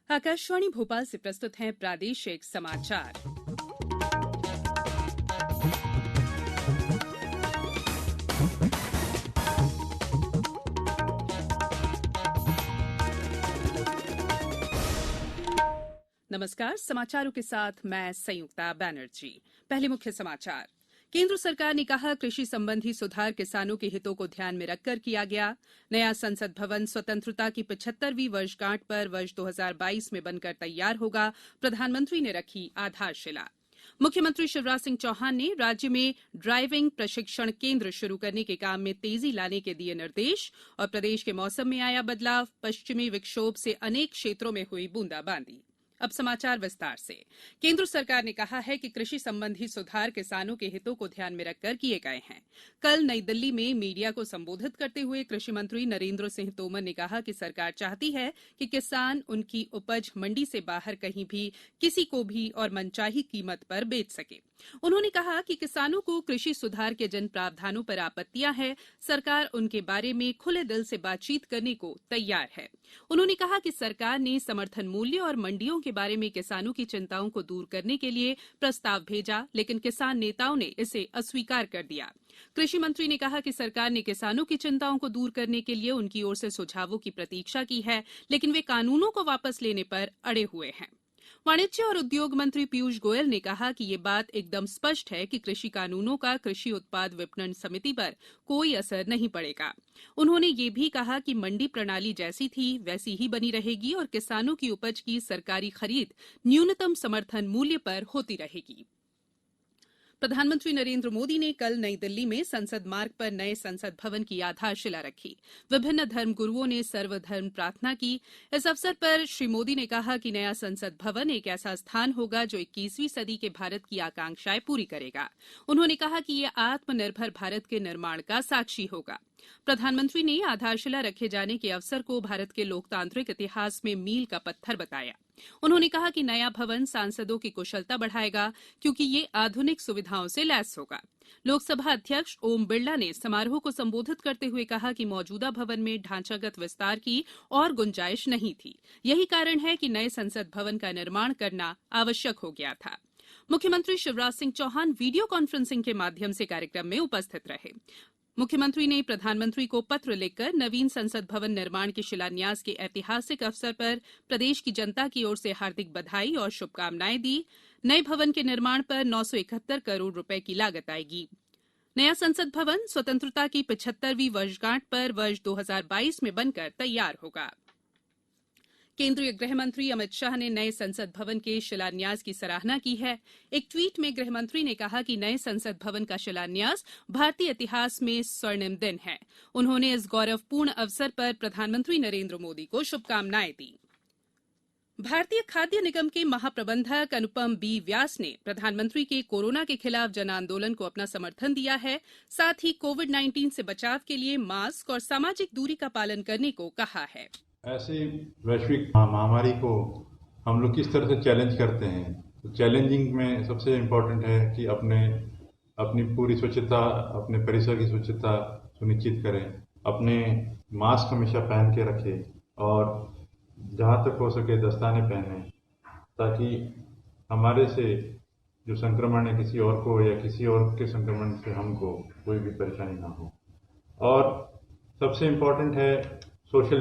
आकाशवाणी भोपाल से प्रस्तुत हैं प्रादेशिक समाचार। नमस्कार, समाचारों के साथ मैं संयुक्ता बैनर्जी। पहले मुख्य समाचार। केंद्र सरकार ने कहा कृषि संबंधी सुधार किसानों के हितों को ध्यान में रखकर किया गया। नया संसद भवन स्वतंत्रता की 75वीं वर्षगांठ पर वर्ष 2022 में बनकर तैयार होगा। प्रधानमंत्री ने रखी आधारशिला। मुख्यमंत्री शिवराज सिंह चौहान ने राज्य में ड्राइविंग प्रशिक्षण केंद्र शुरू करने के काम में तेजी लाने के दिए निर्देश। और प्रदेश के मौसम में आया बदलाव, पश्चिमी विक्षोभ से अनेक क्षेत्रों में हुई बूंदाबांदी। अब समाचार विस्तार से। केंद्र सरकार ने कहा है कि कृषि संबंधी सुधार किसानों के हितों को ध्यान में रखकर किए गए हैं। कल नई दिल्ली में मीडिया को संबोधित करते हुए कृषि मंत्री नरेंद्र सिंह तोमर ने कहा कि सरकार चाहती है कि किसान उनकी उपज मंडी से बाहर कहीं भी किसी को भी और मनचाही कीमत पर बेच सके। उन्होंने कहा कि किसानों को कृषि सुधार के जिन प्रावधानों पर आपत्तियां हैं, सरकार उनके बारे में खुले दिल से बातचीत करने को तैयार है। उन्होंने कहा कि सरकार ने समर्थन मूल्य और मंडियों के बारे में किसानों की चिंताओं को दूर करने के लिए प्रस्ताव भेजा, लेकिन किसान नेताओं ने इसे अस्वीकार कर दिया। कृषि मंत्री ने कहा कि सरकार ने किसानों की चिंताओं को दूर करने के लिए उनकी ओर से सुझावों की प्रतीक्षा की है, लेकिन वे कानूनों को वापस लेने पर अड़े हुए हैं। वाणिज्य और उद्योग मंत्री पीयूष गोयल ने कहा कि ये बात एकदम स्पष्ट है कि कृषि कानूनों का कृषि उत्पाद विपणन समिति पर कोई असर नहीं पड़ेगा। उन्होंने ये भी कहा कि मंडी प्रणाली जैसी थी वैसी ही बनी रहेगी और किसानों की उपज की सरकारी खरीद न्यूनतम समर्थन मूल्य पर होती रहेगी। प्रधानमंत्री नरेंद्र मोदी ने कल नई दिल्ली में संसद मार्ग पर नए संसद भवन की आधारशिला रखी। विभिन्न धर्मगुरुओं ने सर्वधर्म प्रार्थना की। इस अवसर पर श्री मोदी ने कहा कि नया संसद भवन एक ऐसा स्थान होगा जो 21वीं सदी के भारत की आकांक्षाएं पूरी करेगा। उन्होंने कहा कि यह आत्मनिर्भर भारत के निर्माण का साक्षी होगा। प्रधानमंत्री ने आधारशिला रखे जाने के अवसर को भारत के लोकतांत्रिक इतिहास में मील का पत्थर बताया। उन्होंने कहा कि नया भवन सांसदों की कुशलता बढ़ाएगा, क्योंकि ये आधुनिक सुविधाओं से लैस होगा। लोकसभा अध्यक्ष ओम बिरला ने समारोह को संबोधित करते हुए कहा कि मौजूदा भवन में ढांचागत विस्तार की और गुंजाइश नहीं थी। यही कारण है कि नए संसद भवन का निर्माण करना आवश्यक हो गया था। मुख्यमंत्री शिवराज सिंह चौहान वीडियो कॉन्फ्रेंसिंग के माध्यम से कार्यक्रम में उपस्थित रहे। मुख्यमंत्री ने प्रधानमंत्री को पत्र लिखकर नवीन संसद भवन निर्माण के शिलान्यास के ऐतिहासिक अवसर पर प्रदेश की जनता की ओर से हार्दिक बधाई और शुभकामनाएं दी। नए भवन के निर्माण पर 971 करोड़ रुपए की लागत आएगी। नया संसद भवन स्वतंत्रता की 75वीं वर्षगांठ पर वर्ष 2022 में बनकर तैयार होगा। केंद्रीय गृह मंत्री अमित शाह ने नए संसद भवन के शिलान्यास की सराहना की है। एक ट्वीट में गृह मंत्री ने कहा कि नए संसद भवन का शिलान्यास भारतीय इतिहास में स्वर्णिम दिन है। उन्होंने इस गौरवपूर्ण अवसर पर प्रधानमंत्री नरेंद्र मोदी को शुभकामनाएं दी। भारतीय खाद्य निगम के महाप्रबंधक अनुपम बी व्यास ने प्रधानमंत्री के कोरोना के खिलाफ जन आंदोलन को अपना समर्थन दिया है। साथ ही कोविड-19 से बचाव के लिए मास्क और सामाजिक दूरी का पालन करने को कहा है। ऐसे वैश्विक महामारी को हम लोग किस तरह से चैलेंज करते हैं, तो चैलेंजिंग में सबसे इम्पोर्टेंट है कि अपनी पूरी स्वच्छता, अपने परिसर की स्वच्छता सुनिश्चित करें, अपने मास्क हमेशा पहन के रखें और जहाँ तक हो सके दस्ताने पहनें, ताकि हमारे से जो संक्रमण है किसी और को या किसी और के संक्रमण से हमको कोई भी परेशानी ना हो। और सबसे इम्पोर्टेंट है सोशल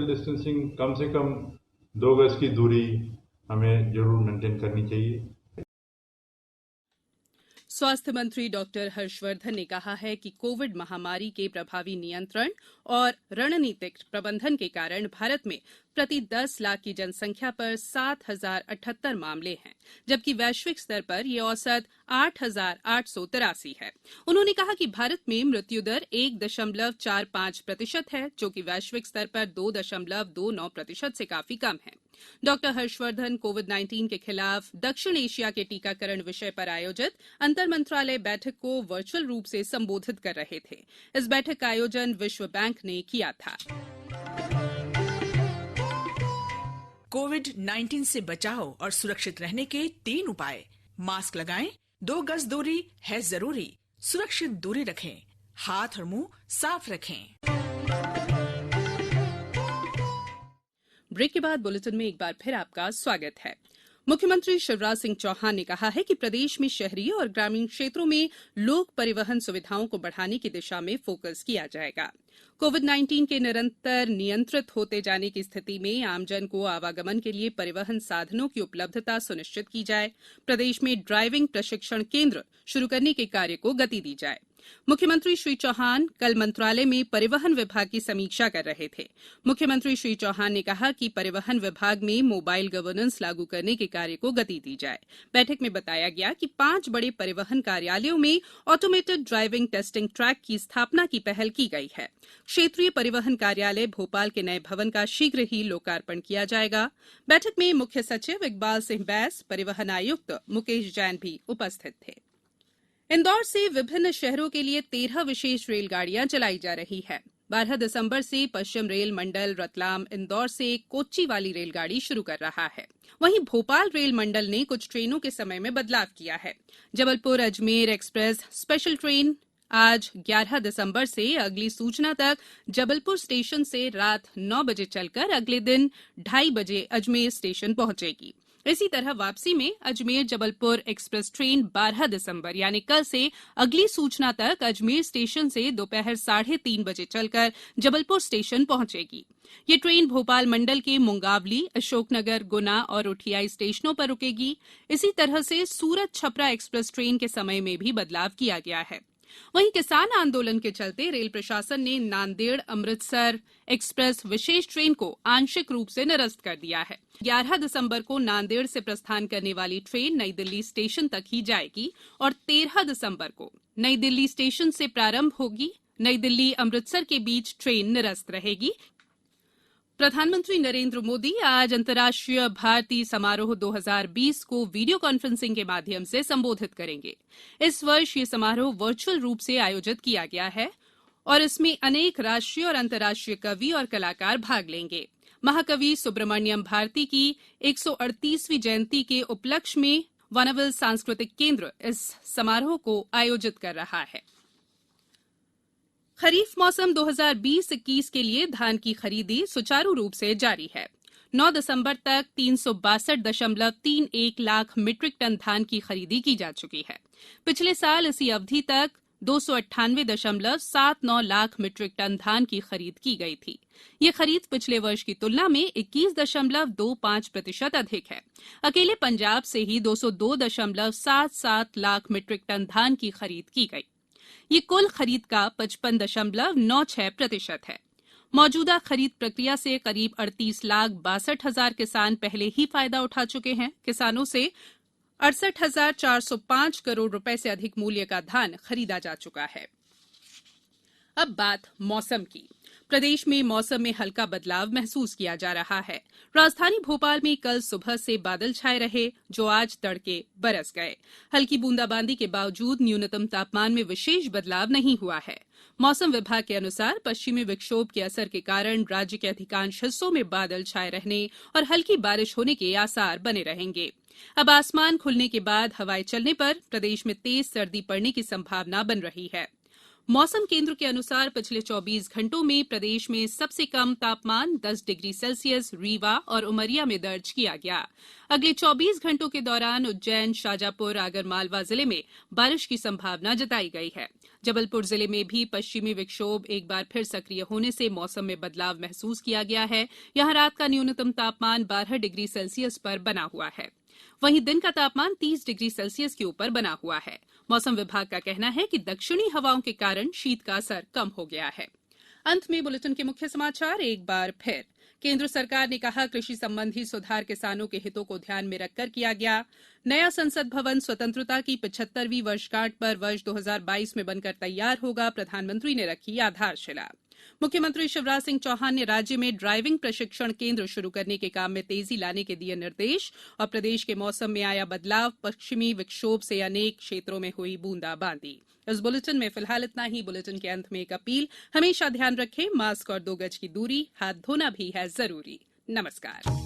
डिस्टेंसिंग कम से कम 2 गज की दूरी हमें जरूर मेंटेन करनी चाहिए। स्वास्थ्य मंत्री डॉक्टर हर्षवर्धन ने कहा है कि कोविड महामारी के प्रभावी नियंत्रण और रणनीतिक प्रबंधन के कारण भारत में प्रति 10 लाख की जनसंख्या पर 7,078 मामले हैं, जबकि वैश्विक स्तर पर यह औसत 8,883 है। उन्होंने कहा कि भारत में मृत्यु दर 1.45% है, जो कि वैश्विक स्तर पर 2.29% से काफी कम है। डॉक्टर हर्षवर्धन कोविड-19 के खिलाफ दक्षिण एशिया के टीकाकरण विषय पर आयोजित अंतर मंत्रालय बैठक को वर्चुअल रूप से संबोधित कर रहे थे। इस बैठक का आयोजन विश्व बैंक ने किया था। कोविड-19 से बचाव और सुरक्षित रहने के 3 उपाय। मास्क लगाएं, 2 गज दूरी है जरूरी, सुरक्षित दूरी रखें, हाथ और मुंह साफ रखें। ब्रेक के बाद बुलेटिन में एक बार फिर आपका स्वागत है। मुख्यमंत्री शिवराज सिंह चौहान ने कहा है कि प्रदेश में शहरी और ग्रामीण क्षेत्रों में लोक परिवहन सुविधाओं को बढ़ाने की दिशा में फोकस किया जाएगा। कोविड-19 के निरंतर नियंत्रित होते जाने की स्थिति में आमजन को आवागमन के लिए परिवहन साधनों की उपलब्धता सुनिश्चित की जाए। प्रदेश में ड्राइविंग प्रशिक्षण केंद्र शुरू करने के कार्य को गति दी जाए। मुख्यमंत्री श्री चौहान कल मंत्रालय में परिवहन विभाग की समीक्षा कर रहे थे। मुख्यमंत्री श्री चौहान ने कहा कि परिवहन विभाग में मोबाइल गवर्नेंस लागू करने के कार्य को गति दी जाए। बैठक में बताया गया कि 5 बड़े परिवहन कार्यालयों में ऑटोमेटेड ड्राइविंग टेस्टिंग ट्रैक की स्थापना की पहल की गई है। क्षेत्रीय परिवहन कार्यालय भोपाल के नए भवन का शीघ्र ही लोकार्पण किया जाएगा। बैठक में मुख्य सचिव इकबाल सिंह बैस, परिवहन आयुक्त मुकेश जैन भी उपस्थित थे। इंदौर से विभिन्न शहरों के लिए 13 विशेष रेलगाड़ियां चलाई जा रही है। 12 दिसंबर से पश्चिम रेल मंडल रतलाम इंदौर से कोच्चि वाली रेलगाड़ी शुरू कर रहा है। वहीं भोपाल रेल मंडल ने कुछ ट्रेनों के समय में बदलाव किया है। Jabalpur Ajmer express special train आज 11 दिसंबर से अगली सूचना तक जबलपुर स्टेशन से रात 9 बजे चलकर अगले दिन 2:30 बजे अजमेर स्टेशन पहुंचेगी। इसी तरह वापसी में अजमेर जबलपुर एक्सप्रेस ट्रेन 12 दिसंबर यानी कल से अगली सूचना तक अजमेर स्टेशन से दोपहर 3:30 बजे चलकर जबलपुर स्टेशन पहुंचेगी। ये ट्रेन भोपाल मंडल के मुंगावली, अशोकनगर, गुना और उठियाई स्टेशनों पर रुकेगी। इसी तरह से सूरत छपरा एक्सप्रेस ट्रेन के समय में भी बदलाव किया गया है। वहीं किसान आंदोलन के चलते रेल प्रशासन ने नांदेड़ अमृतसर एक्सप्रेस विशेष ट्रेन को आंशिक रूप से निरस्त कर दिया है। 11 दिसंबर को नांदेड़ से प्रस्थान करने वाली ट्रेन नई दिल्ली स्टेशन तक ही जाएगी और 13 दिसंबर को नई दिल्ली स्टेशन से प्रारंभ होगी। नई दिल्ली अमृतसर के बीच ट्रेन निरस्त रहेगी। प्रधानमंत्री नरेंद्र मोदी आज अंतर्राष्ट्रीय भारतीय समारोह 2020 को वीडियो कॉन्फ्रेंसिंग के माध्यम से संबोधित करेंगे। इस वर्ष ये समारोह वर्चुअल रूप से आयोजित किया गया है और इसमें अनेक राष्ट्रीय और अंतर्राष्ट्रीय कवि और कलाकार भाग लेंगे। महाकवि सुब्रमण्यम भारती की 138वीं जयंती के उपलक्ष्य में वनविल सांस्कृतिक केंद्र इस समारोह को आयोजित कर रहा है। खरीफ मौसम 2020-21 के लिए धान की खरीदी सुचारू रूप से जारी है। 9 दिसंबर तक 362.31 लाख मीट्रिक टन धान की खरीदी की जा चुकी है। पिछले साल इसी अवधि तक 298.79 लाख मीट्रिक टन धान की खरीद की गई थी। ये खरीद पिछले वर्ष की तुलना में 21.25% अधिक है। अकेले पंजाब से ही 202.77 लाख मीट्रिक टन धान की खरीद की गई। ये कुल खरीद का 55.96% है। मौजूदा खरीद प्रक्रिया से करीब 38,62,000 किसान पहले ही फायदा उठा चुके हैं। किसानों से 68,405 करोड़ रुपए से अधिक मूल्य का धान खरीदा जा चुका है। अब बात मौसम की। प्रदेश में मौसम में हल्का बदलाव महसूस किया जा रहा है। राजधानी भोपाल में कल सुबह से बादल छाए रहे, जो आज तड़के बरस गए। हल्की बूंदाबांदी के बावजूद न्यूनतम तापमान में विशेष बदलाव नहीं हुआ है। मौसम विभाग के अनुसार पश्चिमी विक्षोभ के असर के कारण राज्य के अधिकांश हिस्सों में बादल छाए रहने और हल्की बारिश होने के आसार बने रहेंगे। अब आसमान खुलने के बाद हवाएं चलने पर प्रदेश में तेज सर्दी पड़ने की संभावना बन रही है। मौसम केंद्र के अनुसार पिछले 24 घंटों में प्रदेश में सबसे कम तापमान 10 डिग्री सेल्सियस रीवा और उमरिया में दर्ज किया गया। अगले 24 घंटों के दौरान उज्जैन, शाजापुर, आगरमालवा जिले में बारिश की संभावना जताई गई है। जबलपुर जिले में भी पश्चिमी विक्षोभ एक बार फिर सक्रिय होने से मौसम में बदलाव महसूस किया गया है। यहां रात का न्यूनतम तापमान 12 डिग्री सेल्सियस पर बना हुआ है। वहीं दिन का तापमान 30 डिग्री सेल्सियस के ऊपर बना हुआ है। मौसम विभाग का कहना है कि दक्षिणी हवाओं के कारण शीत का असर कम हो गया है। अंत में बुलेटिन के मुख्य समाचार एक बार फिर। केंद्र सरकार ने कहा कृषि संबंधी सुधार किसानों के हितों को ध्यान में रखकर किया गया। नया संसद भवन स्वतंत्रता की 75वीं वर्षगांठ पर वर्ष 2022 में बनकर तैयार होगा, प्रधानमंत्री ने रखी आधारशिला। मुख्यमंत्री शिवराज सिंह चौहान ने राज्य में ड्राइविंग प्रशिक्षण केंद्र शुरू करने के काम में तेजी लाने के दिए निर्देश। और प्रदेश के मौसम में आया बदलाव, पश्चिमी विक्षोभ से अनेक क्षेत्रों में हुई बूंदाबांदी। इस बुलेटिन में फिलहाल इतना ही। बुलेटिन के अंत में एक अपील, हमेशा ध्यान रखें, मास्क और 2 गज की दूरी, हाथ धोना भी है जरूरी। नमस्कार।